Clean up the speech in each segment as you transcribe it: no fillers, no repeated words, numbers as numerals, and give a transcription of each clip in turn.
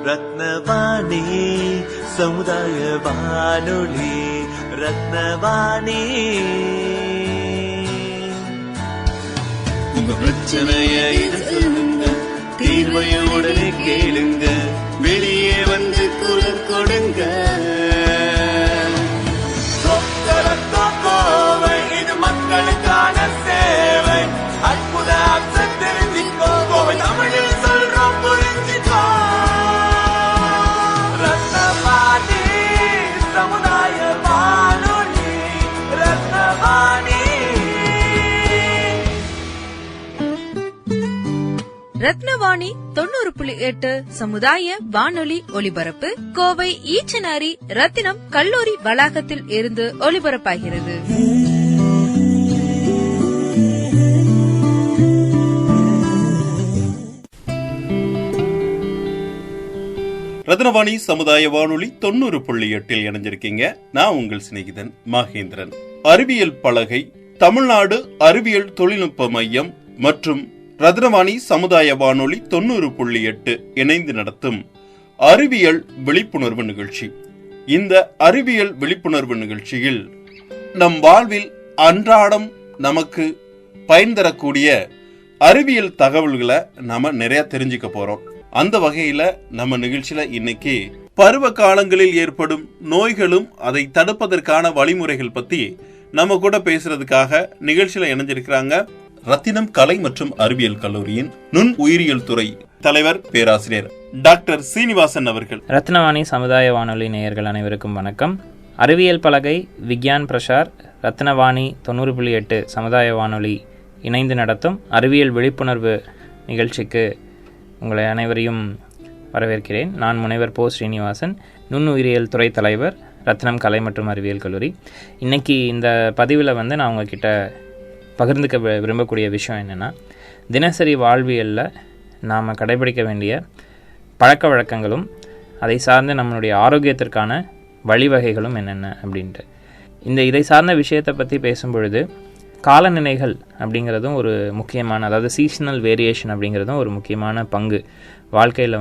ரத்னவாணி சமுதாய வானொலி. ரத்னவாணி உங்க பிரச்சனைய சொல்லுங்க, தீர்வைய உடனே கேளுங்க, வெளியே வந்து குரல் கொடுங்க. இது மக்களுக்கான சேவை. அற்புத தெரிஞ்சுக்கோ, கோவை தமிழில் சொல்றோம், புரிஞ்சுக்கோ. ரத்னவாணி சமுதாய வானொலி. ரத்னவாணி. ரத்னவாணி 90.8 சமுதாய வானொலி ஒலிபரப்பு கோவை ஈச்சனாரி ரத்தினம் கல்லூரி வளாகத்தில் இருந்து ஒலிபரப்பாகிறது. ரத்னவாணி சமுதாய வானொலி 90.8 இணைஞ்சிருக்கீங்க. நான் உங்கள் சிநேகிதன் மகேந்திரன். அறிவியல் பலகை, தமிழ்நாடு அறிவியல் தொழில்நுட்ப மையம் மற்றும் ரத்னவாணி சமுதாய வானொலி 90.8 இணைந்து நடத்தும் அறிவியல் விழிப்புணர்வு நிகழ்ச்சி. இந்த அறிவியல் விழிப்புணர்வு நிகழ்ச்சியில் நம் வாழ்வில் அன்றாடம் நமக்கு பயன் தரக்கூடிய அறிவியல் தகவல்களை நாம நிறைய தெரிஞ்சுக்க போறோம். அந்த வகையில நம்ம நிகழ்ச்சியில இன்னைக்கு பருவ காலங்களில் ஏற்படும் நோய்களும் அதை தடுப்பதற்கான வழிமுறைகள் பத்தி நம்ம கூட பேசுறதுக்காக நிகழ்ச்சியில இணைஞ்சிருக்கிறாங்க ரத்தினம் கலை மற்றும் அறிவியல் கல்லூரியின் நுண் உயிரியல் துறை தலைவர் பேராசிரியர் டாக்டர் சீனிவாசன் அவர்கள். ரத்னவாணி சமுதாய வானொலி நேயர்கள் அனைவருக்கும் வணக்கம். அறிவியல் பலகை, விக்யான் பிரசார், ரத்னவாணி 90.8 சமுதாய வானொலி இணைந்து நடத்தும் அறிவியல் விழிப்புணர்வு நிகழ்ச்சிக்கு உங்களை அனைவரையும் வரவேற்கிறேன். நான் முனைவர் போ ஸ்ரீனிவாசன், நுண் உயிரியல் துறை தலைவர், ரத்னம் கலை மற்றும் அறிவியல் கல்லூரி. இன்றைக்கி இந்த பதிவில் நான் உங்ககிட்ட பகிர்ந்துக்க விரும்பக்கூடிய விஷயம் என்னென்னா, தினசரி வாழ்வியலில் நாம் கடைபிடிக்க வேண்டிய பழக்க வழக்கங்களும் அதை சார்ந்த நம்மளுடைய ஆரோக்கியத்திற்கான வழிவகைகளும் என்னென்ன அப்படின்ட்டு. இதை சார்ந்த விஷயத்தை பற்றி பேசும்பொழுது காலநிலைகள் அப்படிங்கிறதும் ஒரு முக்கியமான, அதாவது சீசனல் வேரியேஷன் அப்படிங்கிறதும் ஒரு முக்கியமான பங்கு வாழ்க்கையில்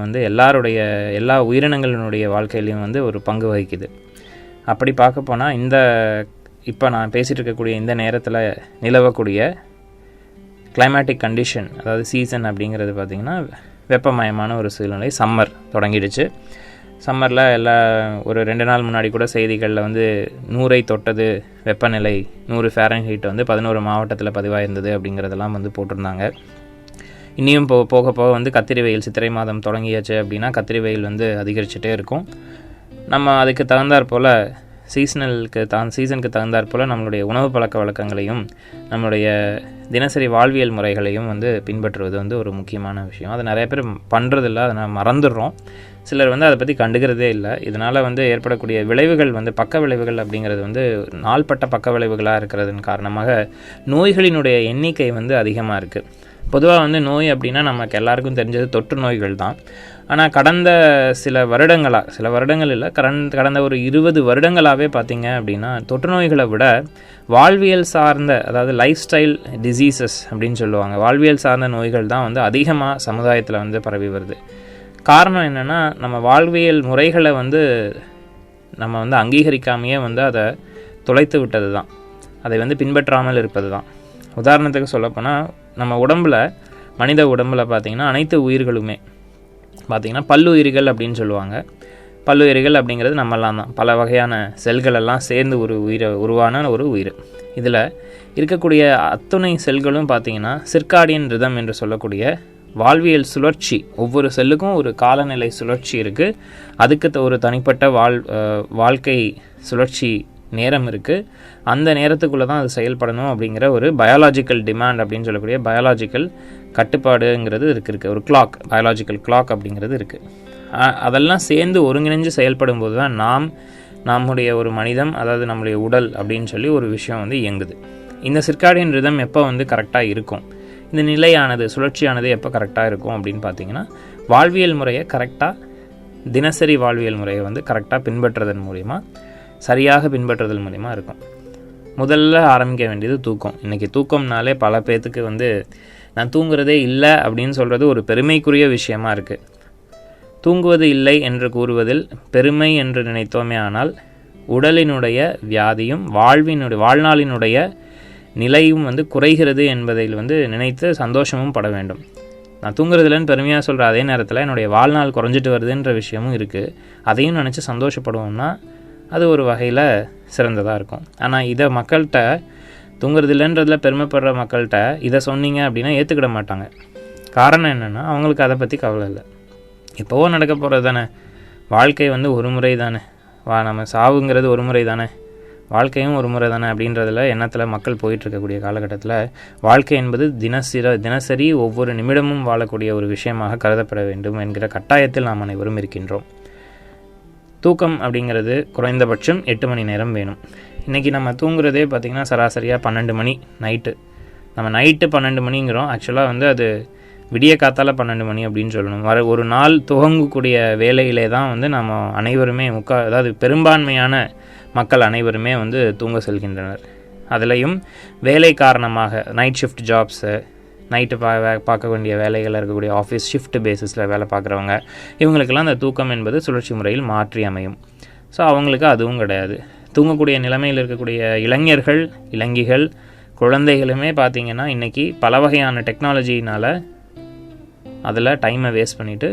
எல்லா உயிரினங்களினுடைய வாழ்க்கையிலையும் ஒரு பங்கு வகிக்குது. அப்படி பார்க்க போனால் இப்போ நான் பேசிகிட்டு இருக்கக்கூடிய இந்த நேரத்தில் நிலவக்கூடிய கிளைமேட்டிக் கண்டிஷன், அதாவது சீசன் அப்படிங்கிறது பார்த்திங்கன்னா வெப்பமயமான ஒரு சூழ்நிலை. சம்மர் தொடங்கிடுச்சு. சம்மரில் ஒரு 2 நாள் முன்னாடி கூட செய்திகளில் 100 தொட்டது வெப்பநிலை, 100 ஃபாரன்ஹீட் 11 மாவட்டத்தில் பதிவாயிருந்தது அப்படிங்கிறதெல்லாம் போட்டிருந்தாங்க. இனியும் போக போக கத்திரி வெயில், சித்திரை மாதம் தொடங்கியாச்சு அப்படின்னா கத்திரி வெயில் அதிகரிச்சுட்டே இருக்கும். நம்ம அதுக்கு தகுந்தாற் போல் சீசனுக்கு தகுந்தாற் போல் நம்மளுடைய உணவு பழக்க வழக்கங்களையும் நம்மளுடைய தினசரி வாழ்வியல் முறைகளையும் பின்பற்றுவது ஒரு முக்கியமான விஷயம். அதை நிறைய பேர் பண்ணுறதில்ல, அதை நான் மறந்துடுறோம். சிலர் அதை பற்றி கண்டுக்கிறதே இல்லை. இதனால் ஏற்படக்கூடிய விளைவுகள் பக்க விளைவுகள் அப்படிங்கிறது நாள்பட்ட பக்க விளைவுகளாக இருக்கிறதன் காரணமாக நோய்களினுடைய எண்ணிக்கை அதிகமாக இருக்குது. பொதுவாக நோய் அப்படின்னா நமக்கு எல்லாருக்கும் தெரிஞ்சது தொற்று நோய்கள் தான். ஆனால் கடந்த சில வருடங்கள் இல்லை, கடந்த ஒரு 20 வருடங்களாகவே பார்த்திங்க அப்படின்னா தொற்று நோய்களை விட வாழ்வியல் சார்ந்த, அதாவது லைஃப் ஸ்டைல் டிசீசஸ் அப்படின்னு சொல்லுவாங்க, வாழ்வியல் சார்ந்த நோய்கள் தான் அதிகமாக சமுதாயத்தில் பரவி வருது. காரணம் என்னென்னா, நம்ம வாழ்வியல் முறைகளை நம்ம அங்கீகரிக்காமையே அதை தொலைத்து விட்டது தான், அதை பின்பற்றாமல் இருப்பது தான். உதாரணத்துக்கு சொல்லப்போனால், நம்ம மனித உடம்பில் பார்த்திங்கன்னா அனைத்து உயிர்களுமே பார்த்திங்கன்னா பல்லுயிரிகள் அப்படின்னு சொல்லுவாங்க. பல்லுயிரிகள் அப்படிங்கிறது நம்மெல்லாம் தான், பல வகையான செல்கள் எல்லாம் சேர்ந்து ஒரு உருவான ஒரு உயிர். இதில் இருக்கக்கூடிய அத்துணை செல்களும் பார்த்திங்கன்னா சிர்காடியன் ரிதம் என்று சொல்லக்கூடிய வாழ்வியல் சுழற்சி, ஒவ்வொரு செல்லுக்கும் ஒரு காலநிலை சுழற்சி இருக்குது. அதுக்கு ஒரு தனிப்பட்ட வாழ்க்கை சுழற்சி நேரம் இருக்குது. அந்த நேரத்துக்குள்ளே தான் அது செயல்படணும் அப்படிங்கிற ஒரு பயாலாஜிக்கல் டிமாண்ட் அப்படின்னு சொல்லக்கூடிய பயாலாஜிக்கல் கட்டுப்பாடுங்கிறது இருக்குது. ஒரு கிளாக், பயாலாஜிக்கல் கிளாக் அப்படிங்கிறது இருக்குது. அதெல்லாம் சேர்ந்து ஒருங்கிணைஞ்சு செயல்படும் போது தான் நம்முடைய ஒரு மனிதம், அதாவது நம்முடைய உடல் அப்படின்னு சொல்லி ஒரு விஷயம் இயங்குது. இந்த சிர்காடியன் ரிதம் எப்போ கரெக்டாக இருக்கும், இந்த நிலையானது சுழற்சியானது எப்போ கரெக்டாக இருக்கும் அப்படின்னு பார்த்தீங்கன்னா, வாழ்வியல் முறையை கரெக்டாக, தினசரி வாழ்வியல் முறையை கரெக்டாக பின்பற்றுறதன் மூலிமா, சரியாக பின்பற்றுதல் மூலிமா இருக்கும். முதல்ல ஆரம்பிக்க வேண்டியது தூக்கம். இன்றைக்கி தூக்கம்னாலே பல பேர்த்துக்கு நான் தூங்குறதே இல்லை அப்படின்னு சொல்கிறது ஒரு பெருமைக்குரிய விஷயமா இருக்குது. தூங்குவது இல்லை என்று கூறுவதில் பெருமை என்று நினைத்தோமே ஆனால் உடலினுடைய வியாதியும் வாழ்நாளினுடைய நிலையும் குறைகிறது என்பதில் நினைத்து சந்தோஷமும் பட வேண்டும். நான் தூங்குறதுலன்னு பெருமையாக சொல்கிற அதே நேரத்தில் என்னுடைய வாழ்நாள் குறைஞ்சிட்டு வருதுன்ற விஷயமும் இருக்குது. அதையும் நினச்சி சந்தோஷப்படுவோம்னா அது ஒரு வகையில் சிறந்ததாக இருக்கும். ஆனால் இதை மக்கள்கிட்ட தூங்குறது இல்லைன்றதில் பெருமைப்படுற மக்கள்கிட்ட இதை சொன்னீங்க அப்படின்னா ஏற்றுக்கிட மாட்டாங்க. காரணம் என்னென்னா அவங்களுக்கு அதை பற்றி கவலை இல்லை. எப்போவோ நடக்க போகிறது தானே, வாழ்க்கை ஒரு முறை தானே, நம்ம சாவுங்கிறது ஒரு முறை தானே, வாழ்க்கையும் ஒரு முறை தானே அப்படின்றதில் எண்ணத்தில் மக்கள் போயிட்டுருக்கக்கூடிய காலகட்டத்தில் வாழ்க்கை என்பது தினசரி ஒவ்வொரு நிமிடமும் வாழக்கூடிய ஒரு விஷயமாக கருதப்பட வேண்டும் என்கிற கட்டாயத்தில் நாம் அனைவரும் இருக்கின்றோம். தூக்கம் அப்படிங்கிறது குறைந்தபட்சம் 8 மணி நேரம் வேணும். இன்றைக்கி நம்ம தூங்குறதே பார்த்திங்கன்னா சராசரியாக 12 மணி நைட்டு. நம்ம நைட்டு 12 மணிங்கிறோம், ஆக்சுவலாக அது விடிய காத்தால் 12 மணி அப்படின்னு சொல்லணும். ஒரு நாள் துவங்கக்கூடிய வேலையிலே தான் நம்ம அனைவருமே அதாவது பெரும்பான்மையான மக்கள் அனைவருமே தூங்க செல்கின்றனர். அதுலேயும் வேலை காரணமாக நைட் ஷிஃப்ட் ஜாப்ஸு, நைட்டு பார்க்க வேண்டிய வேலைகளில் இருக்கக்கூடிய ஆஃபீஸ் ஷிஃப்ட் பேசிஸில் வேலை பார்க்குறவங்க, இவங்களுக்கெல்லாம் அந்த தூக்கம் என்பது சுழற்சி முறையில் மாற்றி அமையும். ஸோ அவங்களுக்கு அதுவும் கிடையாது. தூங்கக்கூடிய நிலைமையில் இருக்கக்கூடிய இளைஞர்கள், இளைஞிகள், குழந்தைகளுமே பார்த்திங்கன்னா இன்றைக்கி பல வகையான டெக்னாலஜினால் அதில் டைமை வேஸ்ட் பண்ணிவிட்டு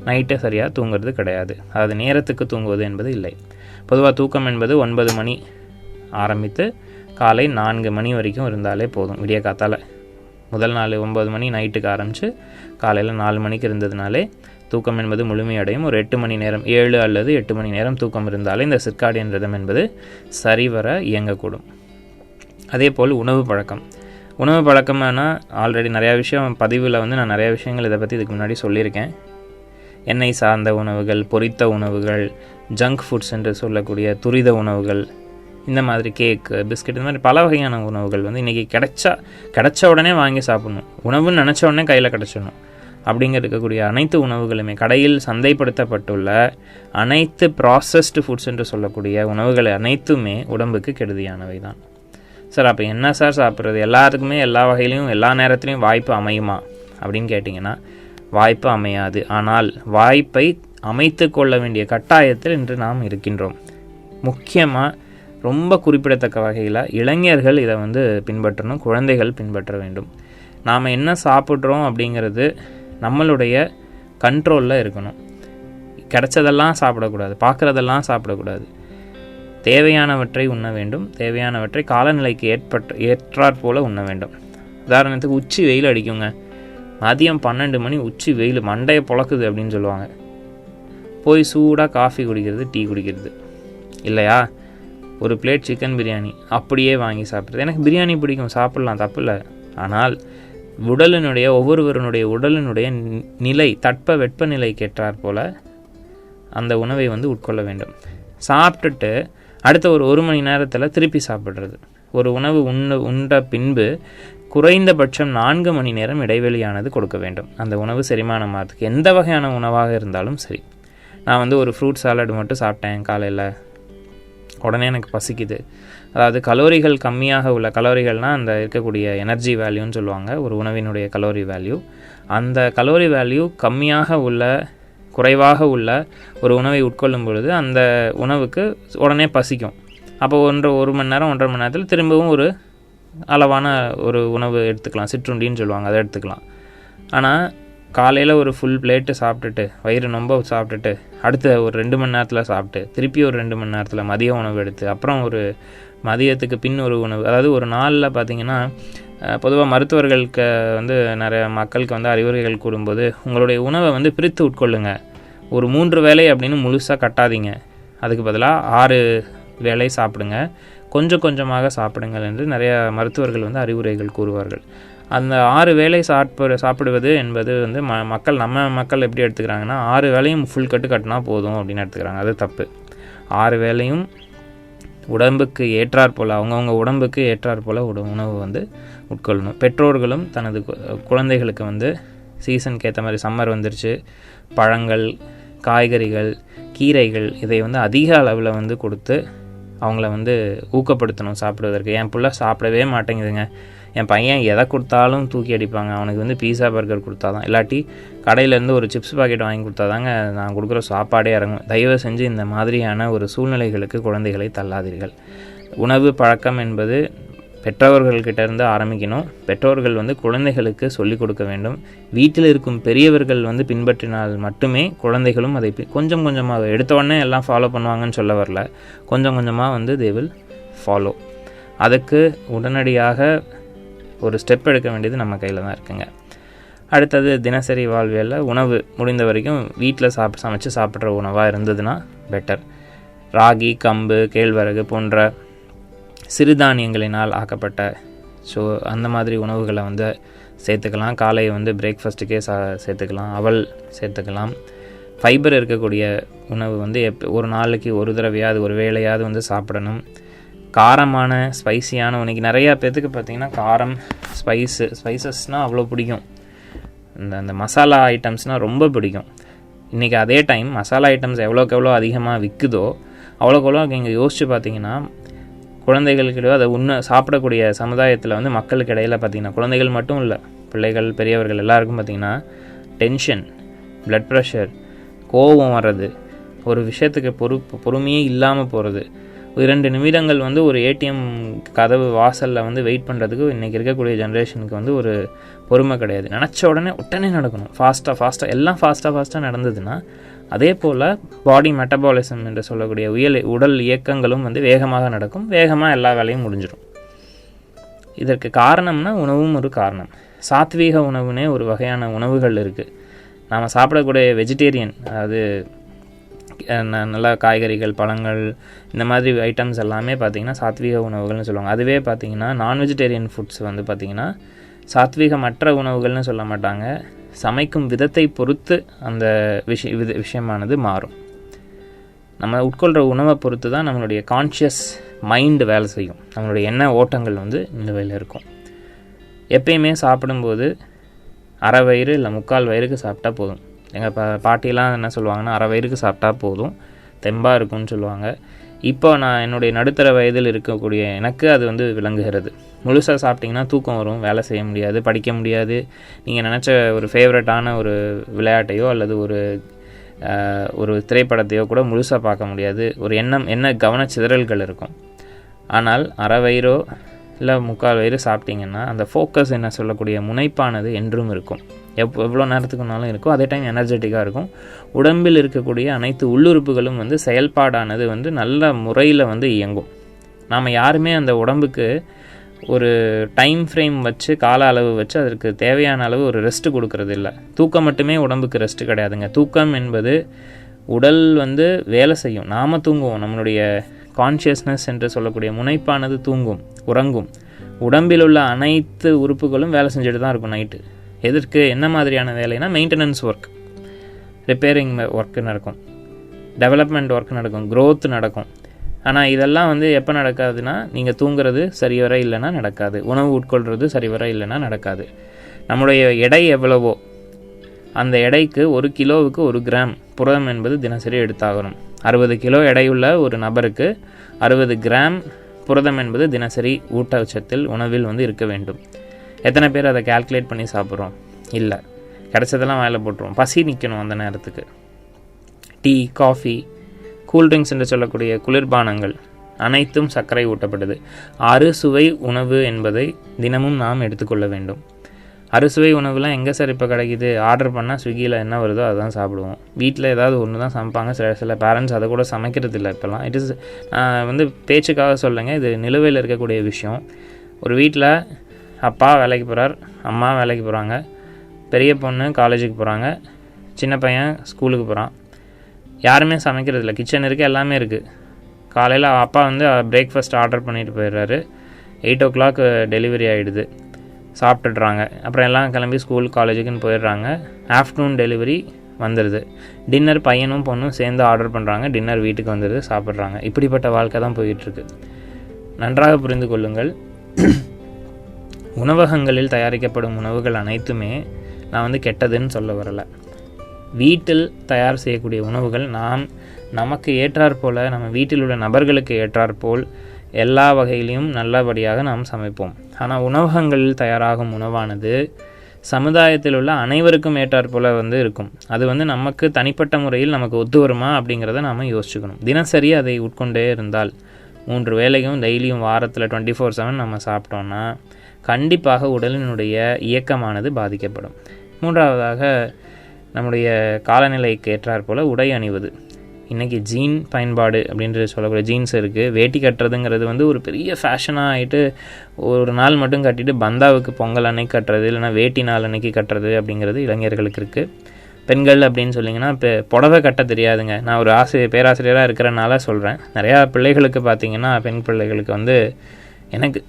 நைட்டை சரியாக தூங்குறது கிடையாது. அதாவது நேரத்துக்கு தூங்குவது என்பது இல்லை. பொதுவாக தூக்கம் என்பது 9 மணி ஆரம்பித்து காலை 4 மணி வரைக்கும் இருந்தாலே போதும். விடிய காத்தால் முதல் நாள் 9 மணி நைட்டுக்கு ஆரம்பித்து காலையில் 4 மணிக்கு இருந்ததுனாலே தூக்கம் என்பது முழுமையடையும். ஒரு 8 மணி நேரம், 7 அல்லது 8 மணி நேரம் தூக்கம் இருந்தாலே இந்த சிர்காடியன் ரிதம் என்பது சரிவர இயங்கக்கூடும். அதே போல் உணவு பழக்கம்னா ஆல்ரெடி நிறையா விஷயம் பதிவில் நான் நிறையா விஷயங்கள் இதை பற்றி இதுக்கு முன்னாடி சொல்லியிருக்கேன். எண்ணெய் சார்ந்த உணவுகள், பொரித்த உணவுகள், ஜங்க் ஃபுட்ஸ் என்று சொல்லக்கூடிய துரித உணவுகள், இந்த மாதிரி கேக்கு, பிஸ்கெட், இந்த மாதிரி பல வகையான உணவுகள் இன்றைக்கி கிடைச்ச உடனே வாங்கி சாப்பிடணும். உணவுன்னு நினச்ச உடனே கையில் கிடச்சிடணும் அப்படிங்க இருக்கக்கூடிய அனைத்து உணவுகளுமே, கடையில் சந்தைப்படுத்தப்பட்டுள்ள அனைத்து ப்ராசஸ்டு ஃபுட்ஸ் என்று சொல்லக்கூடிய உணவுகள் அனைத்துமே உடம்புக்கு கெடுதியானவை தான். சார் அப்போ என்ன சார் சாப்பிட்றது? எல்லாத்துக்குமே எல்லா வகையிலையும் எல்லா நேரத்துலையும் வாய்ப்பு அமையுமா அப்படின்னு கேட்டிங்கன்னா வாய்ப்பு அமையாது. ஆனால் வாய்ப்பை அமைத்து கொள்ள வேண்டிய கட்டாயத்தில் இன்று நாம் இருக்கின்றோம். முக்கியமாக ரொம்ப குறிப்பிடத்தக்க வகையில் இளைஞர்கள் இதை பின்பற்றணும், குழந்தைகள் பின்பற்ற வேண்டும். நாம் என்ன சாப்பிட்றோம் அப்படிங்கிறது நம்மளுடைய கண்ட்ரோலில் இருக்கணும். கிடைச்சதெல்லாம் சாப்பிடக்கூடாது, பார்க்குறதெல்லாம் சாப்பிடக்கூடாது. தேவையானவற்றை உண்ண வேண்டும், தேவையானவற்றை காலநிலைக்கு ஏற்றாற் போல் உண்ண வேண்டும். உதாரணத்துக்கு உச்சி வெயில் அடிக்குங்க, மதியம் 12 மணி உச்சி வெயில் மண்டையை பொழக்குது அப்படின்னு சொல்லுவாங்க. போய் சூடாக காஃபி குடிக்கிறது, டீ குடிக்கிறது இல்லையா, ஒரு பிளேட் சிக்கன் பிரியாணி அப்படியே வாங்கி சாப்பிட்றது. எனக்கு பிரியாணி பிடிக்கும், சாப்பிட்லாம், தப்பு இல்லை. ஆனால் ஒவ்வொருவருடைய உடலினுடைய நிலை, தட்ப வெப்பநிலைக்கு ஏற்றாற் போல் அந்த உணவை உட்கொள்ள வேண்டும். சாப்பிட்டுட்டு அடுத்த ஒரு 1 மணி நேரத்தில் திருப்பி சாப்பிட்றது. ஒரு உணவு உண்ட பின்பு குறைந்தபட்சம் 4 மணி நேரம் இடைவெளியானது கொடுக்க வேண்டும் அந்த உணவு செரிமானமாகிறதுக்கு. எந்த வகையான உணவாக இருந்தாலும் சரி. நான் ஒரு ஃப்ரூட் சாலட் மட்டும் சாப்பிட்டேன் காலையில், உடனே எனக்கு பசிக்குது. அதாவது கலோரிகள் கம்மியாக உள்ள, கலோரிகள்னால் அந்த இருக்கக்கூடிய எனர்ஜி வேல்யூன்னு சொல்லுவாங்க, ஒரு உணவினுடைய கலோரி வேல்யூ. அந்த கலோரி வேல்யூ கம்மியாக உள்ள, குறைவாக உள்ள ஒரு உணவை உட்கொள்ளும் பொழுது அந்த உணவுக்கு உடனே பசிக்கும். அப்போ 1 மணி நேரம் 1.5 மணி நேரத்தில் திரும்பவும் ஒரு அளவான ஒரு உணவு எடுத்துக்கலாம், சிற்றுண்டின்னு சொல்லுவாங்க, அதை எடுத்துக்கலாம். ஆனால் காலையில் ஒரு ஃபுல் பிளேட்டு சாப்பிட்டுட்டு வயிறு நொம்ப சாப்பிட்டுட்டு அடுத்த ஒரு 2 மணி நேரத்தில் சாப்பிட்டு திருப்பி ஒரு 2 மணி நேரத்தில் மதிய உணவு எடுத்து அப்புறம் ஒரு மதியத்துக்கு பின் ஒரு உணவு, அதாவது ஒரு நாளில் பார்த்திங்கன்னா பொதுவாக மருத்துவர்களுக்கு நிறைய மக்களுக்கு அறிவுரைகள் கூறும்போது உங்களுடைய உணவை பிரித்து உட்கொள்ளுங்க. ஒரு 3 வேளை அப்படின்னு முழுசாக கட்டாதீங்க, அதுக்கு பதிலாக 6 வேளை சாப்பிடுங்க, கொஞ்சம் கொஞ்சமாக சாப்பிடுங்கள் என்று நிறைய மருத்துவர்கள் அறிவுரைகள் கூறுவார்கள். அந்த 6 வேளை சாப்பிடுவது என்பது நம்ம மக்கள் எப்படி எடுத்துக்கிறாங்கன்னா 6 வேளையும் ஃபுல் கட்டினா போதும் அப்படின்னு எடுத்துக்கிறாங்க. அது தப்பு. 6 வேளையும் உடம்புக்கு ஏற்றாற் போல், அவங்கவுங்க உடம்புக்கு ஏற்றாற் போல் உணவு உட்கொள்ளணும். பெற்றோர்களும் தனது குழந்தைகளுக்கு சீசனுக்கு ஏற்ற மாதிரி, சம்மர் வந்துருச்சு, பழங்கள், காய்கறிகள், கீரைகள் இதை அதிக அளவில் கொடுத்து அவங்கள ஊக்கப்படுத்தணும் சாப்பிடுவதற்கு. என் பிள்ளை சாப்பிடவே மாட்டேங்குதுங்க, என் பையன் எதை கொடுத்தாலும் தூக்கி அடிப்பாங்க, அவனுக்கு வந்து பீஸா பர்கர் கொடுத்தா தான், இல்லாட்டி கடையிலேருந்து ஒரு சிப்ஸ் பாக்கெட் வாங்கி கொடுத்தா தாங்க நான் கொடுக்குற சாப்பாடே இறங்கும். தயவு செஞ்சு இந்த மாதிரியான ஒரு சூழ்நிலைகளுக்கு குழந்தைகளை தள்ளாதீர்கள். உணவு பழக்கம் என்பது பெற்றவர்கள்கிட்ட இருந்து ஆரம்பிக்கணும். பெற்றோர்கள் வந்து குழந்தைகளுக்கு சொல்லிக் கொடுக்க வேண்டும். வீட்டில் இருக்கும் பெரியவர்கள் வந்து பின்பற்றினால் மட்டுமே குழந்தைகளும் அதை கொஞ்சம் கொஞ்சமாக, எடுத்த உடனே எல்லாம் ஃபாலோ பண்ணுவாங்கன்னு சொல்ல வரல, கொஞ்சம் கொஞ்சமாக வந்து தே வில் ஃபாலோ. அதுக்கு உடனடியாக ஒரு ஸ்டெப் எடுக்க வேண்டியது நம்ம கையில் தான் இருக்குங்க. அடுத்தது தினசரி வாழ்வியலில் உணவு முடிந்த வரைக்கும் வீட்டில் சமைச்சு சாப்பிட்ற உணவாக இருந்ததுன்னா பெட்டர். ராகி, கம்பு, கேழ்வரகு போன்ற சிறுதானியங்களினால் ஆக்கப்பட்ட அந்த மாதிரி உணவுகளை வந்து சேர்த்துக்கலாம். காலை வந்து பிரேக்ஃபாஸ்ட்டுக்கே சேர்த்துக்கலாம். அவல் சேர்த்துக்கலாம். ஃபைபர் இருக்கக்கூடிய உணவு வந்து ஒரு நாளைக்கு ஒரு தடவையாவது ஒரு வேளையாவது வந்து சாப்பிடணும். காரமான ஸ்பைசியான உனக்கு நிறையா பேர்த்துக்கு பார்த்திங்கன்னா காரம், ஸ்பைசஸ்னால் அவ்வளோ பிடிக்கும். அந்த மசாலா ஐட்டம்ஸ்னால் ரொம்ப பிடிக்கும். இன்றைக்கி அதே டைம் மசாலா ஐட்டம்ஸ் எவ்வளோக்கு எவ்வளோ அதிகமாக விற்குதோ அவ்வளோக்கு எவ்வளோ இங்கே யோசித்து பார்த்திங்கன்னா குழந்தைகளுக்கிடையே அதை சாப்பிடக்கூடிய சமுதாயத்தில் வந்து மக்களுக்கு இடையில் பார்த்திங்கன்னா குழந்தைகள் மட்டும் இல்லை, பிள்ளைகள், பெரியவர்கள் எல்லாருக்கும் பார்த்திங்கன்னா டென்ஷன், ப்ளட் ப்ரெஷர், கோபம் வர்றது, ஒரு விஷயத்துக்கு பொறுமையே இல்லாமல் போகிறது. 2 நிமிடங்கள் வந்து ஒரு ஏடிஎம் கதவு வாசலில் வந்து வெயிட் பண்ணுறதுக்கு இன்றைக்கி இருக்கக்கூடிய ஜென்ரேஷனுக்கு வந்து ஒரு பொறுமை கிடையாது. நினச்ச உடனே நடக்கணும், ஃபாஸ்ட்டாக எல்லாம் ஃபாஸ்ட்டாக நடந்ததுன்னா அதே போல் பாடி மெட்டபாலிசம் என்று சொல்லக்கூடிய உடல் இயக்கங்களும் வந்து வேகமாக நடக்கும், வேகமாக எல்லா வேலையும் முடிஞ்சிடும். இதற்கு காரணம்னா உணவும் ஒரு காரணம். சாத்வீக உணவுனே ஒரு வகையான உணவுகள் இருக்குது. நாம் சாப்பிடக்கூடிய வெஜிடேரியன், அதாவது நல்ல காய்கறிகள், பழங்கள், இந்த மாதிரி ஐட்டம்ஸ் எல்லாமே பார்த்திங்கன்னா சாத்வீக உணவுகள்னு சொல்லுவாங்க. அதுவே பார்த்திங்கன்னா நான் வெஜிடேரியன் ஃபுட்ஸ் வந்து பார்த்திங்கன்னா சாத்வீகமற்ற உணவுகள்னு சொல்ல மாட்டாங்க. சமைக்கும் விதத்தை பொறுத்து அந்த விஷயமானது மாறும். நம்ம உட்கொள்கிற உணவை பொறுத்து தான் நம்மளுடைய கான்ஷியஸ் மைண்டு வேலை செய்யும். நம்மளுடைய எண்ண ஓட்டங்கள் வந்து நிலுவையில் இருக்கும். எப்பயுமே சாப்பிடும்போது அரை வயிறு இல்லை 3/4 வயிறுக்கு சாப்பிட்டா போதும். எங்கள் பாட்டியெல்லாம் என்ன சொல்லுவாங்கன்னா, அரை வயிறுக்கு சாப்பிட்டா போதும், தெம்பாக இருக்கும்னு சொல்லுவாங்க. இப்போ நான் என்னுடைய நடுத்தர வயதில் இருக்கக்கூடிய எனக்கு அது வந்து விளங்குகிறது. முழுசாக சாப்பிட்டிங்கன்னா தூக்கம் வரும், வேலை செய்ய முடியாது, படிக்க முடியாது. நீங்கள் நினச்ச ஒரு ஃபேவரட்டான ஒரு விளையாட்டையோ அல்லது ஒரு திரைப்படத்தையோ கூட முழுசாக பார்க்க முடியாது. ஒரு என்ன கவனச்சிதறல்கள் இருக்கும். ஆனால் அரை வயிறோ இல்லை 3/4 வயிறு சாப்பிட்டிங்கன்னா அந்த ஃபோக்கஸ் என்ன சொல்லக்கூடிய முனைப்பானது என்றும் இருக்கும். எவ்வளோ நேரத்துக்குனாலும் இருக்கும். அதே டைம் எனர்ஜெட்டிக்காக இருக்கும். உடம்பில் இருக்கக்கூடிய அனைத்து உள்ளுறுப்புகளும் வந்து செயல்பாடானது வந்து நல்ல முறையில் வந்து இயங்கும். நாம் யாருமே அந்த உடம்புக்கு ஒரு டைம் ஃப்ரேம் வச்சு, கால அளவு வச்சு அதற்கு தேவையான அளவு ஒரு ரெஸ்ட்டு கொடுக்கறது இல்லை. தூக்கம் மட்டுமே உடம்புக்கு ரெஸ்ட்டு கிடையாதுங்க. தூக்கம் என்பது உடல் வந்து வேலை செய்யும், நாம் தூங்குவோம். நம்மளுடைய கான்ஷியஸ்னஸ் என்று சொல்லக்கூடிய முனைப்பானது உறங்கும். உடம்பில் உள்ள அனைத்து உறுப்புகளும் வேலை செஞ்சுட்டு தான் இருக்கும் நைட்டு. எதற்கு, என்ன மாதிரியான வேலைனா மெயின்டெனன்ஸ் ஒர்க், ரிப்பேரிங் ஒர்க் நடக்கும், டெவலப்மெண்ட் ஒர்க் நடக்கும், க்ரோத் நடக்கும். ஆனால் இதெல்லாம் வந்து எப்போ நடக்காதுன்னா, நீங்கள் தூங்குறது சரிவர இல்லைன்னா நடக்காது, உணவு உட்கொள்வது சரிவர இல்லைன்னா நடக்காது. நம்முடைய எடை எவ்வளவோ அந்த எடைக்கு 1 கிலோவுக்கு 1 கிராம் புரதம் என்பது தினசரி எடுத்தாகணும். 60 கிலோ எடையுள்ள ஒரு நபருக்கு 60 கிராம் புரதம் என்பது தினசரி ஊட்டச்சத்தில் உணவில் வந்து இருக்க வேண்டும். எத்தனை பேர் அதை கால்குலேட் பண்ணி சாப்பிட்றோம்? இல்லை, கிடைச்சதெல்லாம் வேலை போட்டுருவோம். பசி நிற்கணும் அந்த நேரத்துக்கு. டீ, காஃபி, கூல்ட்ரிங்க்ஸ் என்று சொல்லக்கூடிய குளிர்பானங்கள் அனைத்தும் சர்க்கரை ஊட்டப்பட்டது. அறுசுவை உணவு என்பதை தினமும் நாம் எடுத்துக்கொள்ள வேண்டும். அறுசுவை உணவுலாம் எங்கே சார் இப்போ கிடைக்கிது? ஆர்டர் பண்ணால் ஸ்விக்கியில் என்ன வருதோ அதுதான் சாப்பிடுவோம். வீட்டில் ஏதாவது ஒன்று தான் சமைப்பாங்க. சில பேரண்ட்ஸ் அதை கூட சமைக்கிறது இல்லை இப்போல்லாம். இட் இஸ் வந்து பேச்சுக்காக சொல்லுங்க, இது நிலுவையில் இருக்கக்கூடிய விஷயம். ஒரு வீட்டில் அப்பா வேலைக்கு போகிறார், அம்மா வேலைக்கு போகிறாங்க, பெரிய பொண்ணு காலேஜுக்கு போகிறாங்க, சின்ன பையன் ஸ்கூலுக்கு போகிறான். யாருமே சமைக்கிறது இல்லை. கிச்சன் இருக்குது, எல்லாமே இருக்குது. காலையில் அப்பா வந்து பிரேக்ஃபாஸ்ட் ஆர்டர் பண்ணிட்டு போயிடுறாரு. 8 o'clock டெலிவரி ஆகிடுது. சாப்பிட்டுடுறாங்க. அப்புறம் எல்லாம் கிளம்பி ஸ்கூல் காலேஜுக்குன்னு போயிடுறாங்க. ஆஃப்டர்நூன் டெலிவரி வந்துடுது. டின்னர் பையனும் பொண்ணும் சேர்ந்து ஆர்டர் பண்ணுறாங்க. டின்னர் வீட்டுக்கு வந்துடுது, சாப்பிட்றாங்க. இப்படிப்பட்ட வாழ்க்கை தான் போயிட்டுருக்கு. நன்றாக புரிந்து கொள்ளுங்கள், உணவகங்களில் தயாரிக்கப்படும் உணவுகள் அனைத்துமே நான் வந்து கெட்டதுன்னு சொல்ல வரலை. வீட்டில் தயார் செய்யக்கூடிய உணவுகள் நமக்கு ஏற்றாற்போல், நம்ம வீட்டில் உள்ள நபர்களுக்கு ஏற்றாற்போல் எல்லா வகையிலையும் நல்லபடியாக நாம் சமைப்போம். ஆனால் உணவகங்களில் தயாராகும் உணவானது சமுதாயத்தில் உள்ள அனைவருக்கும் ஏற்றாற்போல் இருக்கும். அது நமக்கு தனிப்பட்ட முறையில் நமக்கு ஒத்து வருமா அப்படிங்கிறத நாம் யோசிச்சுக்கணும். தினசரி அதை உட்கொண்டே இருந்தால் 3 வேளையும் டெய்லியும் வாரத்தில் 24/7 நம்ம சாப்பிட்டோன்னா கண்டிப்பாக உடலினுடைய இயக்கமானது பாதிக்கப்படும். 3வதாக நம்முடைய காலநிலைக்கு ஏற்றாற்போல் உடை அணிவது. இன்றைக்கி ஜீன் பயன்பாடு அப்படின்ற சொல்லக்கூடிய ஜீன்ஸ் இருக்குது. வேட்டி கட்டுறதுங்கிறது ஒரு பெரிய ஃபேஷனாக ஆகிட்டு ஒரு நாள் மட்டும் கட்டிட்டு பந்தாவுக்கு பொங்கல் அன்னைக்கு கட்டுறது, இல்லைனா வேட்டி நாள் அன்னைக்கு கட்டுறது அப்படிங்கிறது இளைஞர்களுக்கு இருக்குது. பெண்கள் அப்படின்னு சொல்லிங்கன்னா இப்போ புடவை கட்ட தெரியாதுங்க. நான் ஒரு பேராசிரியராக இருக்கிறனால சொல்கிறேன். நிறையா பிள்ளைகளுக்கு பார்த்திங்கன்னா, பெண் பிள்ளைகளுக்கு எனக்கு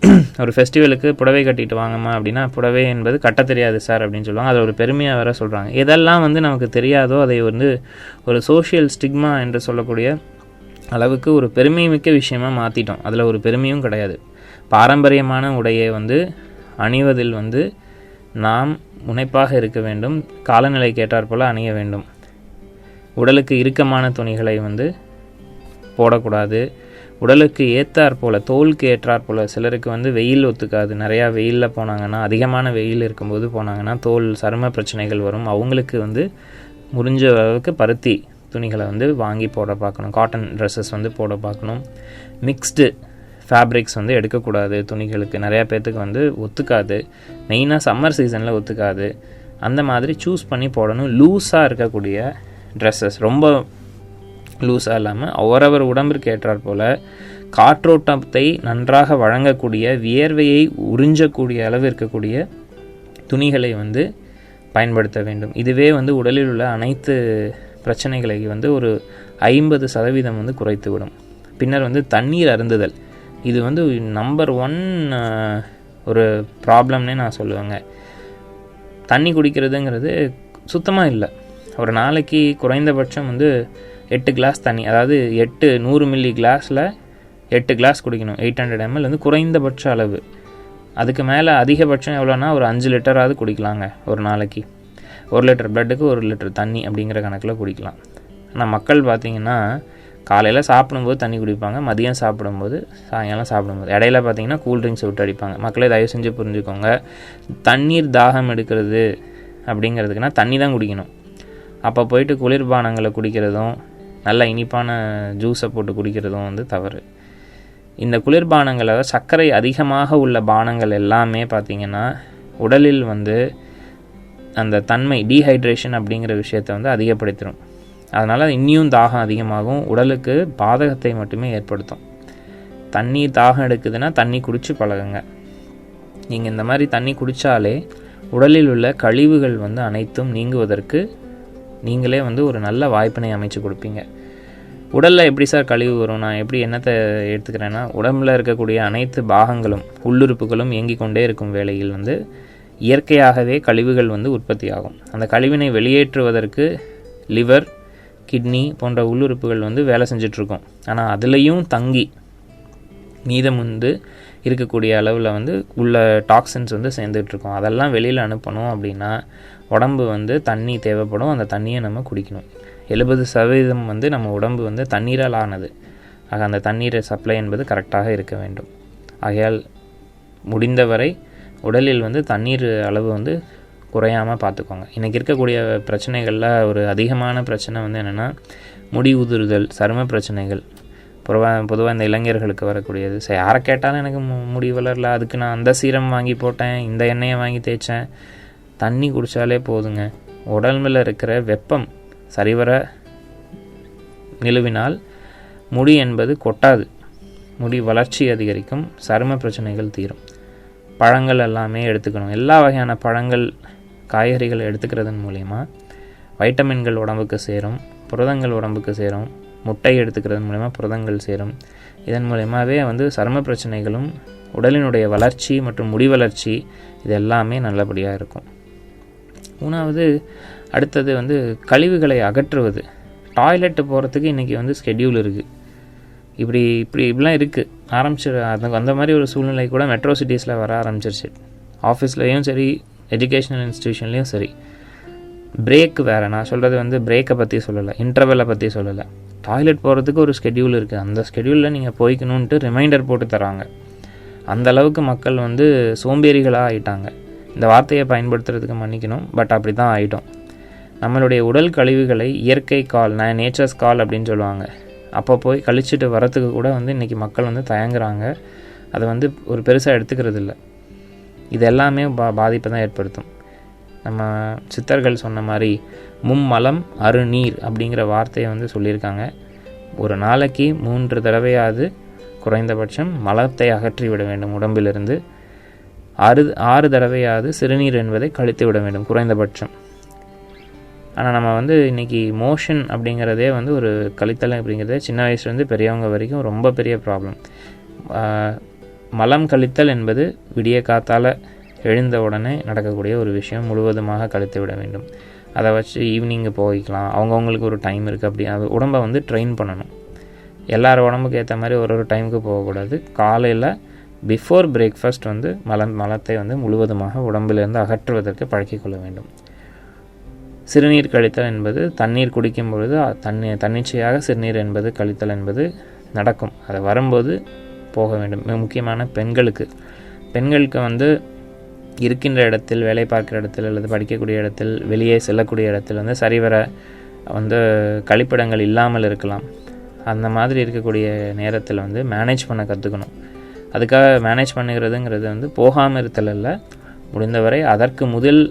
ஒரு ஃபெஸ்டிவலுக்கு புடவை கட்டிட்டு வாங்கம்மா அப்படின்னா, புடவை என்பது கட்ட தெரியாது சார் அப்படின்னு சொல்லுவாங்க. அதை ஒரு பெருமையாக வேறு சொல்கிறாங்க. எதெல்லாம் நமக்கு தெரியாதோ அதை ஒரு சோஷியல் ஸ்டிக்மா என்று சொல்லக்கூடிய அளவுக்கு ஒரு பெருமை மிக்க விஷயமாக மாற்றிட்டோம். அதில் ஒரு பெருமையும் கிடையாது. பாரம்பரியமான உடையை அணிவதில் நாம் முனைப்பாக இருக்க வேண்டும். காலநிலைக்கு ஏற்றாற்போல் அணிய வேண்டும். உடலுக்கு இறுக்கமான துணிகளை போடக்கூடாது. உடலுக்கு ஏற்றாற்போல், தோலுக்கு ஏற்றாற்போல், சிலருக்கு வெயில் ஒத்துக்காது. நிறையா வெயிலில் போனாங்கன்னா, அதிகமான வெயில் இருக்கும்போது போனாங்கன்னா தோல் சரும பிரச்சனைகள் வரும். அவங்களுக்கு முடிஞ்ச அளவுக்கு பருத்தி துணிகளை வாங்கி போட பார்க்கணும். காட்டன் ட்ரெஸ்ஸஸ் போட பார்க்கணும். மிக்ஸ்டு ஃபேப்ரிக்ஸ் எடுக்கக்கூடாது. துணிகளுக்கு நிறையா பேர்த்துக்கு ஒத்துக்காது. மெயினாக சம்மர் சீசனில் ஒத்துக்காது. அந்த மாதிரி சூஸ் பண்ணி போடணும். லூஸாக இருக்கக்கூடிய ட்ரெஸ்ஸஸ், ரொம்ப லூஸாக இல்லாமல் அவரவர் உடம்பிற்கு ஏற்றாற் போல் காற்றோட்டத்தை நன்றாக வழங்கக்கூடிய, வியர்வையை உறிஞ்சக்கூடிய அளவு இருக்கக்கூடிய துணிகளை பயன்படுத்த வேண்டும். இதுவே உடலில் உள்ள அனைத்து பிரச்சனைகளை ஒரு 50% குறைத்துவிடும். பின்னர் தண்ணீர் அருந்துதல். இது நம்பர் 1 ஒரு ப்ராப்ளம்னே நான் சொல்லுவேங்க. தண்ணி குடிக்கிறதுங்கிறது சுத்தமாக இல்லை. ஒரு நாளைக்கு குறைந்தபட்சம் 8 கிளாஸ் தண்ணி, அதாவது 100 மில்லி கிளாஸில் 8 கிளாஸ் குடிக்கணும். 800 ml குறைந்தபட்ச அளவு. அதுக்கு மேலே அதிகபட்சம் எவ்வளோனா ஒரு 5 லிட்டராவது குடிக்கலாங்க ஒரு நாளைக்கு. 1 லிட்டர் பிளட்டுக்கு 1 லிட்டர் தண்ணி அப்படிங்கிற கணக்கில் குடிக்கலாம். ஆனால் மக்கள் பார்த்திங்கன்னா காலையில் சாப்பிடும்போது தண்ணி குடிப்பாங்க, மதியம் சாப்பிடும்போது, சாயங்காலம் சாப்பிடும்போது, இடையில பார்த்திங்கன்னா கூல்ட்ரிங்க்ஸ் விட்டு அடிப்பாங்க. மக்களே தயவு செஞ்சு புரிஞ்சுக்கோங்க. தண்ணீர் தாகம் எடுக்கிறது அப்படிங்கிறதுக்குனா தண்ணி தான் குடிக்கணும். அப்போ போயிட்டு குளிர்பானங்களை குடிக்கிறதும் நல்ல இனிப்பான ஜூஸை போட்டு குடிக்கிறதும் தவறு. இந்த குளிர்பானங்களை, சர்க்கரை அதிகமாக உள்ள பானங்கள் எல்லாமே பார்த்திங்கன்னா உடலில் அந்த தன்மை, டீஹைட்ரேஷன் அப்படிங்கிற விஷயத்தை அதிகப்படுத்திடும். அதனால் இன்னும் தாகம் அதிகமாகும், உடலுக்கு பாதகத்தை மட்டுமே ஏற்படுத்தும். தண்ணி தாகம் எடுக்குதுன்னா தண்ணி குடித்து பழகுங்க. நீங்கள் இந்த மாதிரி தண்ணி குடித்தாலே உடலில் உள்ள கழிவுகள் அனைத்தும் நீங்குவதற்கு நீங்களே ஒரு நல்ல வாய்ப்பினை அமைச்சு கொடுப்பீங்க. உடலில் எப்படி சார் கழிவு வரும்? நான் எப்படி என்னத்தை எடுத்துக்கிறேன்னா, உடம்பில் இருக்கக்கூடிய அனைத்து பாகங்களும் உள்ளுறுப்புகளும் இயங்கிக் கொண்டே இருக்கும் வேளையில் இயற்கையாகவே கழிவுகள் உற்பத்தி ஆகும். அந்த கழிவினை வெளியேற்றுவதற்கு லிவர், கிட்னி போன்ற உள்ளுறுப்புகள் வேலை செஞ்சிட்ருக்கோம். ஆனால் அதுலேயும் தங்கி மீதம் இருக்கக்கூடிய அளவில் உள்ள டாக்ஸின்ஸ் சேர்ந்துட்ருக்கோம். அதெல்லாம் வெளியில் அனுப்பணும் அப்படின்னா உடம்பு தண்ணி தேவைப்படும். அந்த தண்ணியை நம்ம குடிக்கணும். 70% நம்ம உடம்பு தண்ணீரால் ஆனது. ஆக அந்த தண்ணீரை சப்ளை என்பது கரெக்டாக இருக்க வேண்டும். ஆகையால் முடிந்தவரை உடலில் தண்ணீர் அளவு குறையாமல் பார்த்துக்கோங்க. இன்றைக்கி இருக்கக்கூடிய பிரச்சனைகளில் ஒரு அதிகமான பிரச்சனை என்னென்னா முடி உதிர்தல், சரும பிரச்சனைகள். பொதுவாக இந்த இளைஞர்களுக்கு வரக்கூடியது. சரி, யாரை கேட்டாலும் எனக்கு முடி வளரல, அதுக்கு நான் அந்த சீரம் வாங்கி போட்டேன், இந்த எண்ணெயை வாங்கி தேய்ச்சேன். தண்ணி குடித்தாலே போதுங்க. உடம்பில் இருக்கிற வெப்பம் சரிவர நிலுவினால் முடி என்பது கொட்டாது, முடி வளர்ச்சி அதிகரிக்கும், சரும பிரச்சனைகள் தீரும். பழங்கள் எல்லாமே எடுத்துக்கணும். எல்லா வகையான பழங்கள், காய்கறிகள் எடுத்துக்கிறதன் மூலயமா வைட்டமின்கள் உடம்புக்கு சேரும், புரதங்கள் உடம்புக்கு சேரும். முட்டை எடுத்துக்கிறது மூலமா புரதங்கள் சேரும். இதன் மூலமாகவே சரும பிரச்சனைகளும் உடலினுடைய வளர்ச்சி மற்றும் முடி வளர்ச்சி இது எல்லாமே நல்லபடியாக இருக்கும். 3வது அடுத்தது கழிவுகளை அகற்றுவது. டாய்லெட்டு போகிறதுக்கு இன்றைக்கி ஸ்கெட்யூல் இருக்குது. இப்படிலாம் இருக்குது. அந்த மாதிரி ஒரு சூழ்நிலை கூட மெட்ரோ சிட்டிஸில் வர ஆரம்பிச்சிருச்சு. ஆஃபீஸ்லேயும் சரி, எஜுகேஷ்னல் இன்ஸ்டிடியூஷன்லேயும் சரி. பிரேக் வேறு. நான் சொல்கிறது பிரேக்கை பற்றி சொல்லலை, இன்டர்வெல்லை பற்றி சொல்லலை. டாய்லெட் போகிறதுக்கு ஒரு ஸ்கெட்யூல் இருக்குது, அந்த ஸ்கெட்யூலில் நீங்கள் போய்க்கணுன்ட்டு ரிமைண்டர் போட்டு தராங்க. அந்த அளவுக்கு மக்கள் வந்து சோம்பேறிகளாக ஆகிட்டாங்க. இந்த வார்த்தையை பயன்படுத்துறதுக்கு மன்னிக்கணும், பட் அப்படி தான் ஆகிட்டோம். நம்மளுடைய உடல் கழிவுகளை இயற்கை கால், நேச்சர்ஸ் கால் அப்படின்னு சொல்லுவாங்க, அப்போ போய் கழிச்சிட்டு வரத்துக்கு கூட வந்து இன்றைக்கி மக்கள் வந்து தயங்குறாங்க. அதை வந்து ஒரு பெருசாக எடுத்துக்கிறது இல்லை. இது எல்லாமே பாதிப்பை தான் ஏற்படுத்தும். நம்ம சித்தர்கள் சொன்ன மாதிரி மும்மலம் அருநீர் அப்படிங்கிற வார்த்தையை வந்து சொல்லியிருக்காங்க. ஒரு நாளைக்கு 3 தடவையாவது குறைந்தபட்சம் மலத்தை அகற்றி விட வேண்டும் உடம்பிலிருந்து. 6 தடவையாவது சிறுநீர் என்பதை கழித்து விட வேண்டும் குறைந்தபட்சம். ஆனால் நம்ம வந்து இன்றைக்கி மோஷன் அப்படிங்கிறதே வந்து ஒரு கழித்தல் அப்படிங்கிறதே சின்ன வயசுலேருந்து பெரியவங்க வரைக்கும் ரொம்ப பெரிய ப்ராப்ளம். மலம் கழித்தல் என்பது விடிய காத்தால் எழுந்த உடனே நடக்கக்கூடிய ஒரு விஷயம், முழுவதுமாக கழித்து விட வேண்டும். அதை வச்சு ஈவினிங்கு போய்க்கலாம், அவங்கவுங்களுக்கு ஒரு டைம் இருக்குது. அப்படி அது உடம்பை வந்து ட்ரெயின் பண்ணணும். எல்லார் உடம்புக்கு ஏற்ற மாதிரி ஒரு டைமுக்கு போகக்கூடாது. காலையில் பிஃபோர் பிரேக்ஃபாஸ்ட் வந்து மலத்தை வந்து முழுவதுமாக உடம்பிலிருந்து அகற்றுவதற்கு பழக்கிக்கொள்ள வேண்டும். சிறுநீர் கழித்தல் என்பது தண்ணீர் குடிக்கும் பொழுது தன்னிச்சையாக சிறுநீர் என்பது கழித்தல் என்பது நடக்கும். அது வரும்போது போக வேண்டும். மிக முக்கியமான பெண்களுக்கு வந்து இருக்கின்ற இடத்தில், வேலை பார்க்குற இடத்தில் அல்லது படிக்கக்கூடிய இடத்தில், வெளியே செல்லக்கூடிய இடத்தில் வந்து சரிவர வந்து கழிப்பிடங்கள் இல்லாமல் இருக்கலாம். அந்த மாதிரி இருக்கக்கூடிய நேரத்தில் வந்து மேனேஜ் பண்ண கற்றுக்கணும். அதுக்காக மேனேஜ் பண்ணுகிறதுங்கிறது வந்து போகாமல் இருத்தல் இல்லை, முடிந்தவரை அதற்கு முதல்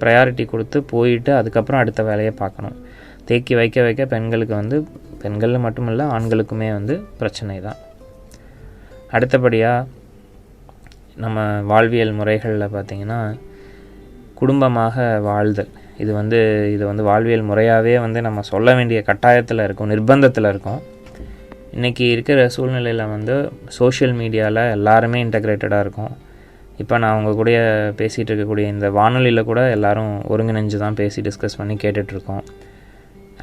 ப்ரையாரிட்டி கொடுத்து போயிட்டு அதுக்கப்புறம் அடுத்த வேலையை பார்க்கணும். தேக்கி வைக்க பெண்களுக்கு வந்து, பெண்கள் மட்டுமில்லை ஆண்களுக்குமே வந்து பிரச்சனை தான். அடுத்தபடியாக நம்ம வாழ்வியல் முறைகளில் பார்த்திங்கன்னா குடும்பமாக வாழ்தல், இது வந்து வாழ்வியல் முறையாகவே வந்து நம்ம சொல்ல வேண்டிய கட்டாயத்தில் இருக்கும், நிர்பந்தத்தில் இருக்கும். இன்றைக்கி இருக்கிற சூழ்நிலையில் வந்து சோஷியல் மீடியாவில் எல்லாருமே இன்டகிரேட்டடாக இருக்கும். இப்போ நான் அவங்க கூட பேசிகிட்டு இருக்கக்கூடிய இந்த வானொலியில் கூட எல்லோரும் ஒருங்கிணைஞ்சு தான் பேசி டிஸ்கஸ் பண்ணி கேட்டுட்ருக்கோம்.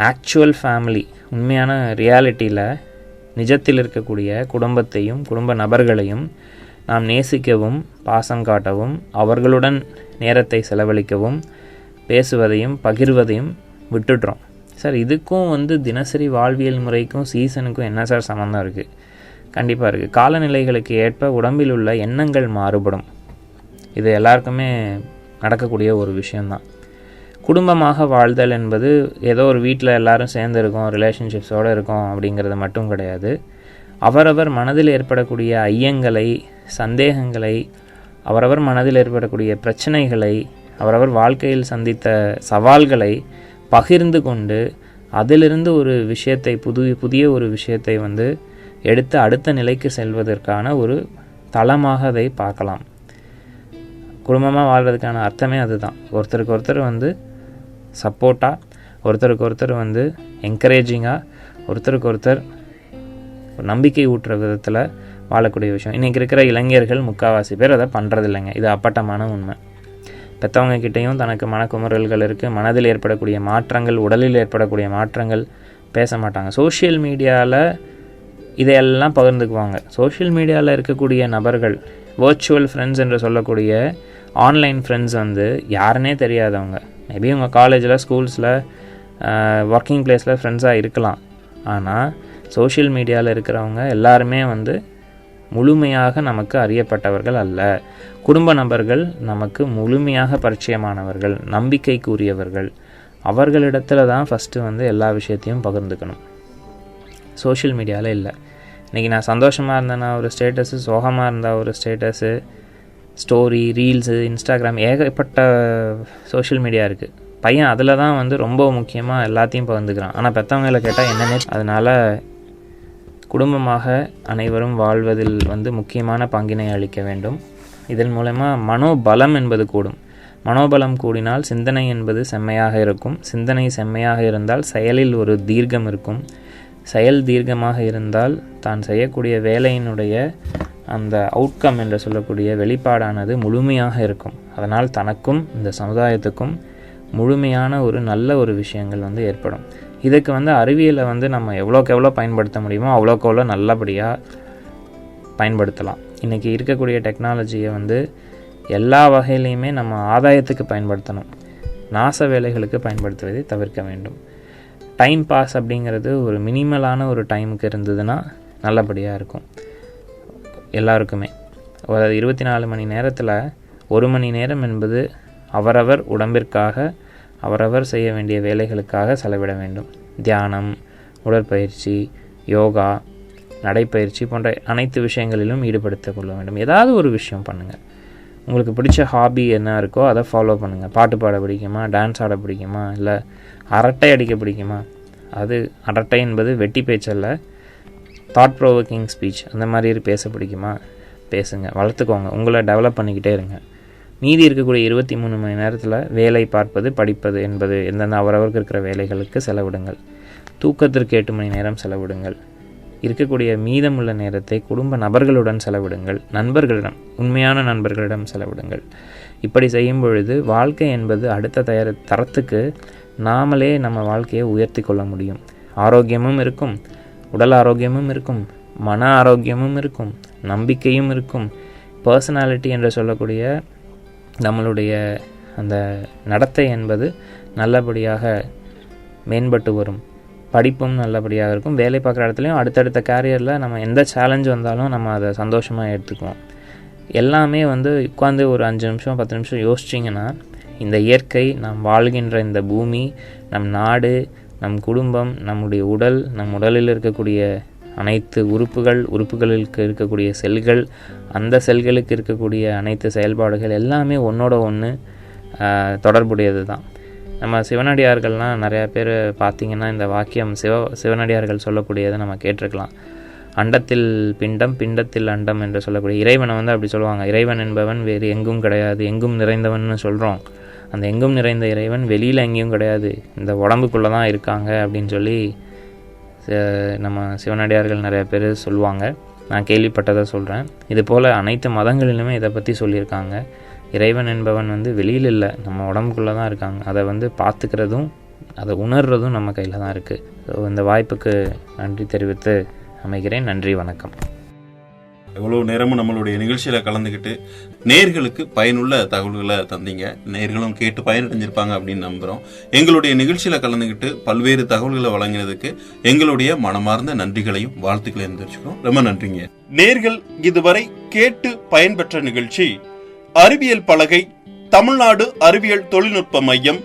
ஆக்சுவல் ஃபேமிலி, உண்மையான ரியாலிட்டியில் நிஜத்தில் இருக்கக்கூடிய குடும்பத்தையும் குடும்ப நபர்களையும் நாம் நேசிக்கவும் பாசம் காட்டவும் அவர்களுடன் நேரத்தை செலவழிக்கவும் பேசுவதையும் பகிர்வதையும் விட்டுடுறோம். சார், இதுக்கும் வந்து தினசரி வாழ்வியல் முறைக்கும் சீசனுக்கும் என்ன சார் சம்மந்தம் இருக்குது? கண்டிப்பாக இருக்குது. காலநிலைகளுக்கு ஏற்ப உடம்பில் உள்ள எண்ணங்கள் மாறுபடும். இது எல்லாருக்குமே நடக்கக்கூடிய ஒரு விஷயந்தான். குடும்பமாக வாழ்தல் என்பது ஏதோ ஒரு வீட்டில் எல்லோரும் சேர்ந்து இருக்கோம், ரிலேஷன்ஷிப்ஸோடு இருக்கோம் அப்படிங்கிறது மட்டும் கிடையாது. அவரவர் மனதில் ஏற்படக்கூடிய ஐயங்களை, சந்தேகங்களை, அவரவர் மனதில் ஏற்படக்கூடிய பிரச்சனைகளை, அவரவர் வாழ்க்கையில் சந்தித்த சவால்களை பகிர்ந்து கொண்டு அதிலிருந்து ஒரு விஷயத்தை புதிய ஒரு விஷயத்தை வந்து எடுத்து அடுத்த நிலைக்கு செல்வதற்கான ஒரு தளமாக அதை பார்க்கலாம். குடும்பமாக வாழ்கிறதுக்கான அர்த்தமே அதுதான். ஒருத்தருக்கு ஒருத்தர் வந்து சப்போர்ட்டாக, ஒருத்தருக்கு ஒருத்தர் வந்து என்கரேஜிங்காக, ஒருத்தருக்கு ஒருத்தர் நம்பிக்கை ஊட்டுற விதத்தில் வாழக்கூடிய விஷயம். இன்றைக்கி இருக்கிற இளைஞர்கள் முக்கால்வாசி பேர் அதை பண்ணுறதில்லைங்க. இது அப்பட்டமான உண்மை. பெற்றவங்க கிட்டேயும் தனக்கு மனக்குமுறல்கள் இருக்குது, மனதில் ஏற்படக்கூடிய மாற்றங்கள், உடலில் ஏற்படக்கூடிய மாற்றங்கள் பேச மாட்டாங்க. சோஷியல் மீடியாவில் இதையெல்லாம் பகிர்ந்துக்குவாங்க. சோஷியல் மீடியாவில் இருக்கக்கூடிய நபர்கள், வர்ச்சுவல் ஃப்ரெண்ட்ஸ் என்று சொல்லக்கூடிய ஆன்லைன் ஃப்ரெண்ட்ஸ் வந்து யாருன்னே தெரியாதவங்க. மேபி உங்கள் காலேஜில், ஸ்கூல்ஸில், ஒர்க்கிங் பிளேஸில் ஃப்ரெண்ட்ஸாக இருக்கலாம். ஆனால் சோஷியல் மீடியாவில் இருக்கிறவங்க எல்லாருமே வந்து முழுமையாக நமக்கு அறியப்பட்டவர்கள் அல்ல. குடும்ப நபர்கள் நமக்கு முழுமையாக பரிச்சயமானவர்கள், நம்பிக்கைக்குரியவர்கள். அவர்களிடத்தில் தான் ஃபஸ்ட்டு வந்து எல்லா விஷயத்தையும் பகிர்ந்துக்கணும். சோஷியல் மீடியாவில் இல்லை. இன்றைக்கி நான் சந்தோஷமாக இருந்தேன்னா ஒரு ஸ்டேட்டஸு, சோகமாக இருந்தால் ஒரு ஸ்டேட்டஸு, ஸ்டோரி, ரீல்ஸு, இன்ஸ்டாகிராம், ஏகப்பட்ட சோஷியல் மீடியா இருக்குது. பையன் அதில் தான் வந்து ரொம்ப முக்கியமாக எல்லாத்தையும் பகிர்ந்துக்கிறான். ஆனால் பெற்றவங்களை கேட்டால் என்னென்ன. அதனால் குடும்பமாக அனைவரும் வாழ்வதில் வந்து முக்கியமான பங்கினை அளிக்க வேண்டும். இதன் மூலமா மனோபலம் என்பது கூடும். மனோபலம் கூடினால் சிந்தனை என்பது செம்மையாக இருக்கும். சிந்தனை செம்மையாக இருந்தால் செயலில் ஒரு தீர்க்கம் இருக்கும். செயல் தீர்க்கமாக இருந்தால் தான் செய்யக்கூடிய வேலையினுடைய அந்த அவுட்கம் என்று சொல்லக்கூடிய வெளிப்பாடானது முழுமையாக இருக்கும். அதனால் தனக்கும் இந்த சமுதாயத்துக்கும் முழுமையான ஒரு நல்ல ஒரு விஷயங்கள் வந்து ஏற்படும். இதுக்கு வந்து அறிவியலை வந்து நம்ம எவ்வளோக்கு எவ்வளோ பயன்படுத்த முடியுமோ அவ்வளோக்கு எவ்வளோ நல்லபடியாக பயன்படுத்தலாம். இன்றைக்கி இருக்கக்கூடிய டெக்னாலஜியை வந்து எல்லா வகையிலையுமே நம்ம ஆதாயத்துக்கு பயன்படுத்தணும். நாச வேலைகளுக்கு பயன்படுத்துவதை தவிர்க்க வேண்டும். டைம் பாஸ் அப்படிங்கிறது ஒரு மினிமலான ஒரு டைமுக்கு இருந்ததுன்னா நல்லபடியாக இருக்கும் எல்லாருக்குமே. ஒரு 24 மணி நேரத்தில் 1 மணி நேரம் என்பது அவரவர் உடம்பிற்காக அவரவர் செய்ய வேண்டிய வேலைகளுக்காக செலவிட வேண்டும். தியானம், உடற்பயிற்சி, யோகா, நடைப்பயிற்சி போன்ற அனைத்து விஷயங்களிலும் ஈடுபடுத்திக் கொள்ள வேண்டும். ஏதாவது ஒரு விஷயம் பண்ணுங்கள். உங்களுக்கு பிடிச்ச ஹாபி என்ன இருக்கோ அதை ஃபாலோ பண்ணுங்கள். பாட்டு பாட பிடிக்குமா, டான்ஸ் ஆட பிடிக்குமா, இல்லை அரட்டை அடிக்க பிடிக்குமா? அது அரட்டை என்பது வெட்டி பேச்சல்ல, தாட் ப்ரோவோக்கிங் ஸ்பீச். அந்த மாதிரி பேச பிடிக்குமா, பேசுங்க, வளர்த்துக்கோங்க, உங்களை டெவலப் பண்ணிக்கிட்டே இருங்க. மீதி இருக்கக்கூடிய 23 மணி நேரத்தில் வேலை பார்ப்பது, படிப்பது என்பது எந்தெந்த அவரவருக்கு இருக்கிற வேலைகளுக்கு செலவிடுங்கள். தூக்கத்திற்கு 8 மணி நேரம் செலவிடுங்கள். இருக்கக்கூடிய மீதமுள்ள நேரத்தை குடும்ப நபர்களுடன் செலவிடுங்கள். நண்பர்களிடம், உண்மையான நண்பர்களிடம் செலவிடுங்கள். இப்படி செய்யும் பொழுது வாழ்க்கை என்பது அடுத்த தரத்துக்கு நாமளே நம்ம வாழ்க்கையை உயர்த்தி கொள்ள முடியும். ஆரோக்கியமும் இருக்கும், உடல் ஆரோக்கியமும் இருக்கும், மன ஆரோக்கியமும் இருக்கும், நம்பிக்கையும் இருக்கும். பர்சனாலிட்டி என்று சொல்லக்கூடிய நம்மளுடைய அந்த நடத்தை என்பது நல்லபடியாக மேம்பட்டு வரும். படிப்பும் நல்லபடியாக இருக்கும். வேலை பார்க்குற இடத்துலையும் அடுத்தடுத்த கேரியரில் நம்ம எந்த சேலஞ்ச் வந்தாலும் நம்ம அதை சந்தோஷமாக எடுத்துக்குவோம். எல்லாமே உட்காந்து ஒரு 5 நிமிஷம் 10 நிமிஷம் யோசிச்சிங்கன்னா இந்த இயற்கை, நாம் வாழ்கின்ற இந்த பூமி, நம் நாடு, நம் குடும்பம், நம்முடைய உடல், நம் உடலில் இருக்கக்கூடிய அனைத்து உறுப்புகளுக்கு இருக்கக்கூடிய செல்கள், அந்த செல்களுக்கு இருக்கக்கூடிய அனைத்து செயல்பாடுகள் எல்லாமே ஒன்றோட ஒன்று தொடர்புடையது தான். நம்ம சிவனடியார்கள்லாம் நிறையா பேர் பார்த்திங்கன்னா இந்த வாக்கியம் சிவனடியார்கள் சொல்லக்கூடியதை நம்ம கேட்டிருக்கலாம். அண்டத்தில் பிண்டம், பிண்டத்தில் அண்டம் என்று சொல்லக்கூடிய இறைவனை அப்படி சொல்லுவாங்க. இறைவன் என்பவன் வேறு எங்கும் கிடையாது, எங்கும் நிறைந்தவன் சொல்கிறோம். அந்த எங்கும் நிறைந்த இறைவன் வெளியில் எங்கேயும் கிடையாது, இந்த உடம்புக்குள்ளே தான் இருக்காங்க அப்படின்னு சொல்லி நம்ம சிவனடியார்கள் நிறைய பேர் சொல்லுவாங்க. நான் கேள்விப்பட்டதை சொல்கிறேன். இது போல் அனைத்து மதங்களிலுமே இதை பற்றி சொல்லியிருக்காங்க. இறைவன் என்பவன் வெளியில் இல்லை, நம்ம உடம்புக்குள்ளே தான் இருக்காங்க. அதை பார்த்துக்கிறதும் அதை உணர்றதும் நம்ம கையில் தான் இருக்குது. ஸோ இந்த வாய்ப்புக்கு நன்றி தெரிவித்து அமைகிறேன். நன்றி, வணக்கம். எவ்வளோ நேரமும் நம்மளுடைய நிகழ்ச்சியில் கலந்துக்கிட்டு நேர்களுக்கு பயனுள்ள தகவல்களை தந்தீங்க. நேர்களும் கேட்டு பயனடைஞ்சிருப்பாங்க அப்படின்னு நம்புகிறோம். எங்களுடைய நிகழ்ச்சியில் கலந்துக்கிட்டு பல்வேறு தகவல்களை வழங்கினதுக்கு எங்களுடைய மனமார்ந்த நன்றிகளையும் வாழ்த்துக்களையும் தெரிவிச்சுக்கிறோம். ரொம்ப நன்றிங்க. நேர்கள் இதுவரை கேட்டு பயன்பெற்ற நிகழ்ச்சி அறிவியல் பலகை, தமிழ்நாடு அறிவியல் தொழில்நுட்ப மையம்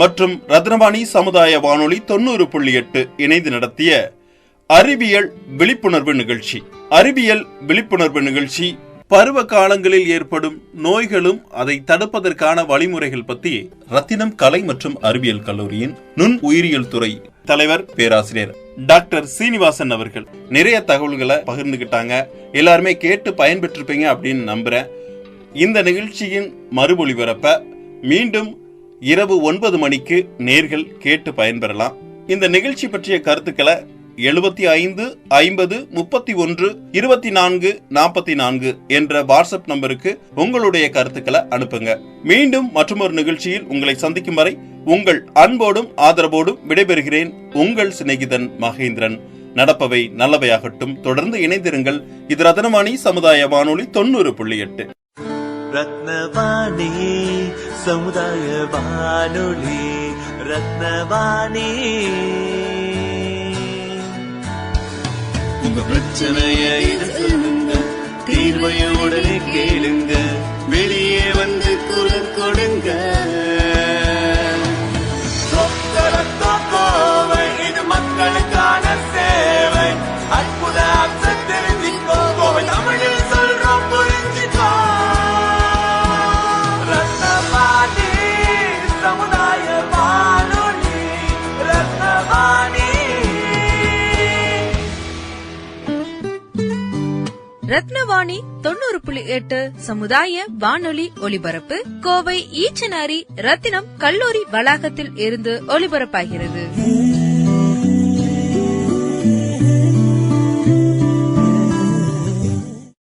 மற்றும் ரத்னவாணி சமுதாய வானொலி 90.8 இணைந்து நடத்திய அறிவியல் விழிப்புணர்வு நிகழ்ச்சி. அறிவியல் விழிப்புணர்வு நிகழ்ச்சி பருவ காலங்களில் ஏற்படும் நோய்களும் அதை தடுப்பதற்கான வழிமுறைகள் பத்தி ரத்தினம் கலை மற்றும் அறிவியல் கல்லூரியின் நுண் உயிரியல் துறை தலைவர் பேராசிரியர் டாக்டர் சீனிவாசன் அவர்கள் நிறைய தகவல்களை பகிர்ந்துகிட்டாங்க. எல்லாருமே கேட்டு பயன்பெற்றிருப்பீங்க அப்படின்னு நம்புறேன். இந்த நிகழ்ச்சியின் மறுபொலிபரப்ப மீண்டும் இரவு 9 மணிக்கு நேர்கள் கேட்டு பயன்பெறலாம். இந்த நிகழ்ச்சி பற்றிய கருத்துக்களை 75 50 31 24 44 என்ற வாட்ஸ்அப் நம்பருக்கு உங்களுடைய கருத்துக்களை அனுப்புங்க. மீண்டும் மற்றொரு நிகழ்ச்சியில் உங்களை சந்திக்கும் வரை உங்கள் அன்போடும் ஆதரவோடும் விடைபெறுகிறேன். உங்கள் சிநேகிதன் மகேந்திரன். நடப்பவை நல்லவையாகட்டும். தொடர்ந்து இணைந்திருங்கள். இது ரத்னவாணி சமுதாய வானொலி 90.8. ரத்னவாணி சமுதாய வானொலி, ரத்னவாணி. உங்க பிரச்சனைய சொல்லுங்க, தீர்வைய உடனே கேளுங்க, வெளியே வந்து குரல் கொடுங்க. இது மக்களுக்கான சேவை. அற்புத தெரிஞ்சுக்கோ, கோவை தமிழில் சொல்றோம், புரிஞ்சுக்கோ. ரத்னவாணி சமுதாய வானொலி, ரத்னவாணி. ரத்னவாணி 90.8 சமுதாய வானொலி ஒலிபரப்பு கோவை ஈச்சனாரி ரத்தினம் கல்லூரி வளாகத்தில் இருந்து ஒலிபரப்பாகிறது.